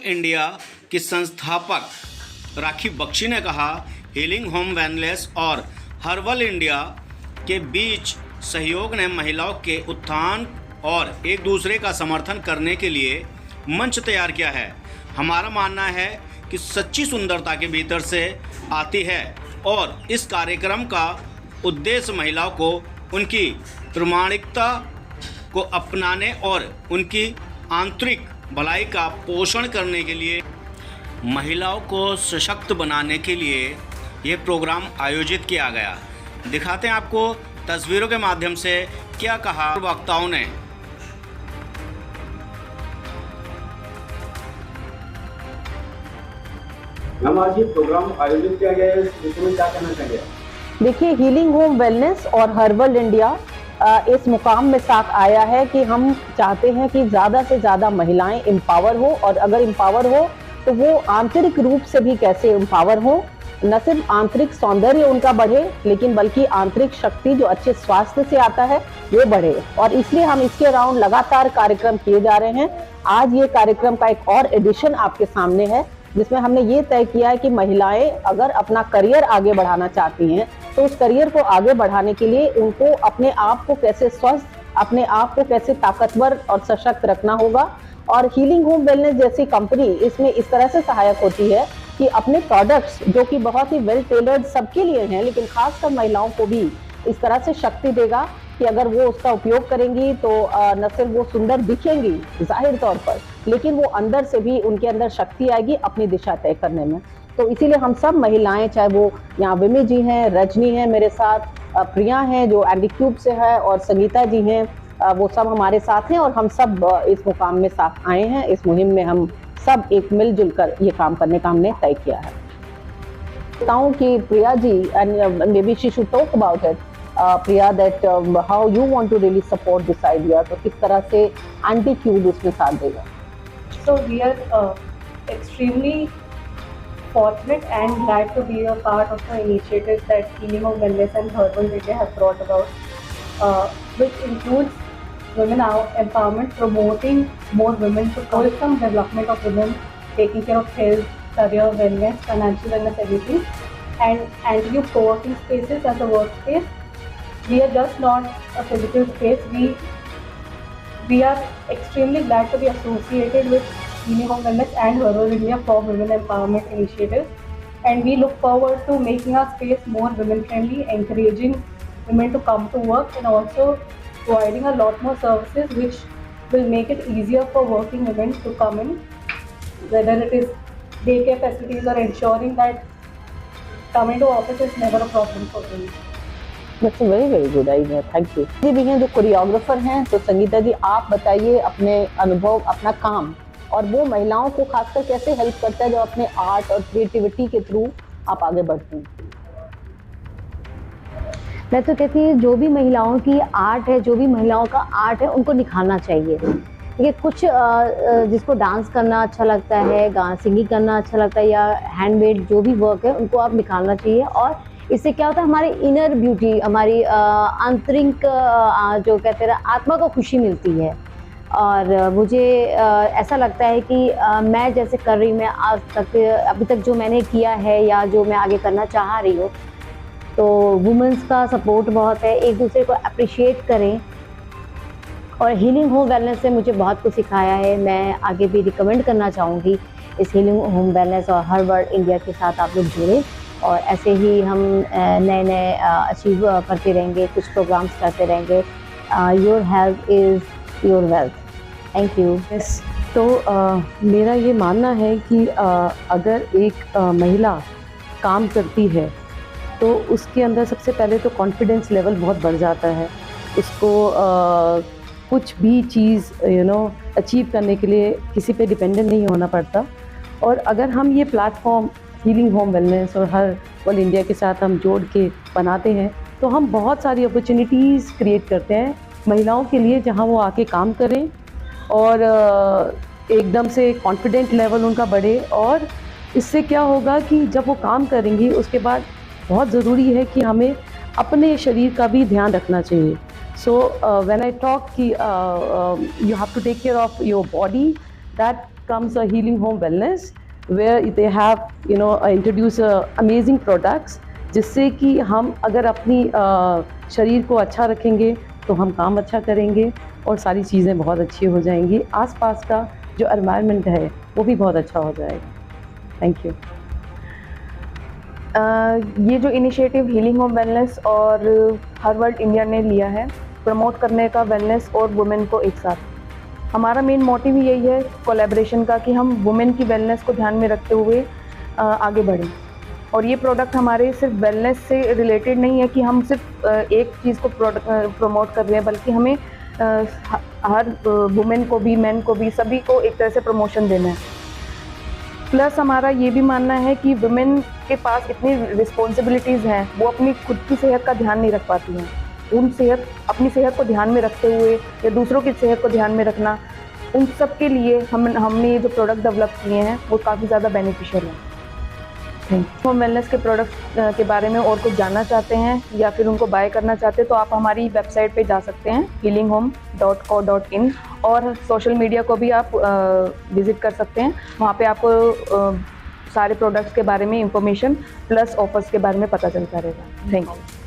India की संस्थापक राखी बख्शी ने कहा, हीलिंग होम वेलनेस और हर्बल इंडिया के बीच सहयोग ने महिलाओं के उत्थान और एक दूसरे का समर्थन करने के लिए मंच तैयार किया है। हमारा मानना है कि सच्ची सुंदरता के भीतर से आती है और इस कार्यक्रम का उद्देश्य महिलाओं को उनकी प्रामाणिकता को अपनाने और उनकी आंतरिक भलाई का पोषण करने के लिए, महिलाओं को सशक्त बनाने के लिए ये प्रोग्राम आयोजित किया गया। दिखाते हैं आपको तस्वीरों के माध्यम से क्या कहा वक्ताओं ने। हम आज ये प्रोग्राम आयोजित किया गया है, इसमें क्या कहना चाहिए? देखिए, हीलिंग होम वेलनेस और हर्बल इंडिया इस मुकाम में साथ आया है कि हम चाहते हैं कि ज़्यादा से ज़्यादा महिलाएं एम्पावर हो, और अगर एम्पावर हो तो वो आंतरिक रूप से भी कैसे एम्पावर हो। न सिर्फ आंतरिक सौंदर्य उनका बढ़े, लेकिन बल्कि आंतरिक शक्ति जो अच्छे स्वास्थ्य से आता है वो बढ़े। और इसलिए हम इसके अराउंड लगातार कार्यक्रम किए जा रहे हैं। आज ये कार्यक्रम का एक और एडिशन आपके सामने है, जिसमें हमने ये तय किया है कि महिलाएं अगर अपना करियर आगे बढ़ाना चाहती हैं तो उस करियर को आगे बढ़ाने के लिए उनको अपने आप को कैसे स्वस्थ, अपने आप को कैसे ताकतवर और सशक्त रखना होगा। और हीलिंग होम वेलनेस जैसी कंपनी इसमें इस तरह से सहायक होती है कि अपने प्रोडक्ट्स जो कि बहुत ही वेल टेलर्ड सबके लिए हैं, लेकिन खासकर महिलाओं को भी इस तरह से शक्ति देगा कि अगर वो उसका उपयोग करेंगी तो न सिर्फ वो सुंदर दिखेंगी जाहिर तौर पर, लेकिन वो अंदर से भी उनके अंदर शक्ति आएगी अपनी दिशा तय करने में। तो इसीलिए हम सब महिलाएं, चाहे वो यहाँ विमी जी हैं, रजनी हैं मेरे साथ, प्रिया हैं जो एंडी क्यूब से है, और संगीता जी हैं, वो सब हमारे साथ हैं और हम सब इस मुकाम में साथ आए हैं। इस मुहिम में हम सब एक मिलजुल कर ये काम करने का हमने तय किया है। बताऊँ कि Priya ji, and may be she should talk about it, Priya, that how you want to really support this idea, तो किस तरह से एंटी क्यूब इसमें साथ देगा? So we are extremely fortunate and glad to be a part of the initiative that Healing Home Wellness and Herbal India have brought about, which includes women empowerment, promoting more women to wholesome development of women, taking care of health, career wellness, financial wellness, everything, and anti-youth co-working spaces as a workspace. We are just not a physical space. We are extremely glad to be associated with Healing Home Wellness and Herbal India for women empowerment initiatives, and we look forward to making our space more women friendly, encouraging women to come to work, and also providing a lot more services which will make it easier for working women to come in, whether it is daycare facilities or ensuring that coming to office is never a problem for women. That's a very very good idea. Thank you. ये भी हैं जो choreographer हैं, तो संगीता जी आप बताइए अपने अनुभव, अपना काम, और वो महिलाओं को खासकर कैसे हेल्प करता है जो अपने आर्ट और क्रिएटिविटी के थ्रू आप आगे बढ़ती हैं। मैं तो कहती हूँ जो भी महिलाओं की आर्ट है, जो भी महिलाओं का आर्ट है, उनको निखारना चाहिए। ये कुछ जिसको डांस करना अच्छा लगता है, सिंगिंग करना अच्छा लगता है, या हैंडमेड जो भी वर्क है उनको आप निकालना चाहिए। और इससे क्या होता है, हमारी इनर ब्यूटी, हमारी आंतरिक जो कहते हैं आत्मा को खुशी मिलती है। और मुझे ऐसा लगता है कि मैं जैसे कर रही, मैं आज तक अभी तक जो मैंने किया है या जो मैं आगे करना चाह रही हूँ, तो वुमेंस का सपोर्ट बहुत है, एक दूसरे को अप्रिशिएट करें। और हीलिंग होम वेलनेस से मुझे बहुत कुछ सिखाया है। मैं आगे भी रिकमेंड करना चाहूँगी इस हीलिंग होम वेलनेस और हर्बल इंडिया के साथ आप लोग जुड़ें, और ऐसे ही हम नए अचीव करते रहेंगे, कुछ प्रोग्राम्स करते रहेंगे। Your health is your wealth. Thank you. Yes, तो मेरा ये मानना है कि अगर एक महिला काम करती है तो उसके अंदर सबसे पहले तो कॉन्फिडेंस लेवल बहुत बढ़ जाता है। उसको कुछ भी चीज़ अचीव करने के लिए किसी पे डिपेंडेंट नहीं होना पड़ता। और अगर हम ये प्लेटफॉर्म हीलिंग होम वेलनेस और हर्बल इंडिया के साथ हम जोड़ के बनाते हैं तो हम बहुत सारी अपॉर्चुनिटीज़ क्रिएट करते हैं महिलाओं के लिए, जहां वो आके काम करें और एकदम से कॉन्फिडेंट लेवल उनका बढ़े। और इससे क्या होगा कि जब वो काम करेंगी उसके बाद बहुत ज़रूरी है कि हमें अपने शरीर का भी ध्यान रखना चाहिए। सो व्हेन आई टॉक कि you have to take care of your body, that comes a healing home wellness where they have introduce amazing products, जिससे कि हम अगर अपनी शरीर को अच्छा रखेंगे तो हम काम अच्छा करेंगे और सारी चीज़ें बहुत अच्छी हो जाएंगी। आसपास का जो एनवायरनमेंट है वो भी बहुत अच्छा हो जाएगा। Thank you. ये जो इनिशिएटिव हीलिंग होम वेलनेस और हर्बल इंडिया ने लिया है प्रमोट करने का वेलनेस और वुमेन को एक साथ, हमारा मेन मोटिव यही है कोलैबोरेशन का कि हम वुमेन की वेलनेस को ध्यान में रखते हुए आगे बढ़ें। और ये प्रोडक्ट हमारे सिर्फ वेलनेस से रिलेटेड नहीं है कि हम सिर्फ एक चीज़ को प्रमोट कर रहे हैं, बल्कि हमें हर वुमेन को भी, मेन को भी, सभी को एक तरह से प्रमोशन देना है। प्लस हमारा ये भी मानना है कि वुमेन के पास इतनी रिस्पॉन्सिबिलिटीज़ हैं, वो अपनी खुद की सेहत का ध्यान नहीं रख पाती हैं। अपनी सेहत को ध्यान में रखते हुए या दूसरों की सेहत को ध्यान में रखना, उन सब के लिए हमने ये जो प्रोडक्ट डेवलप किए हैं वो काफ़ी ज़्यादा बेनिफिशियल है। होम वेलनेस के प्रोडक्ट के बारे में और कुछ जानना चाहते हैं या फिर उनको बाय करना चाहते हैं तो आप हमारी वेबसाइट पे जा सकते हैं healinghome.co.in, और सोशल मीडिया को भी आप विज़िट कर सकते हैं। वहाँ पे आपको सारे प्रोडक्ट्स के बारे में इंफॉर्मेशन प्लस ऑफर्स के बारे में पता चलता रहेगा। Thank you.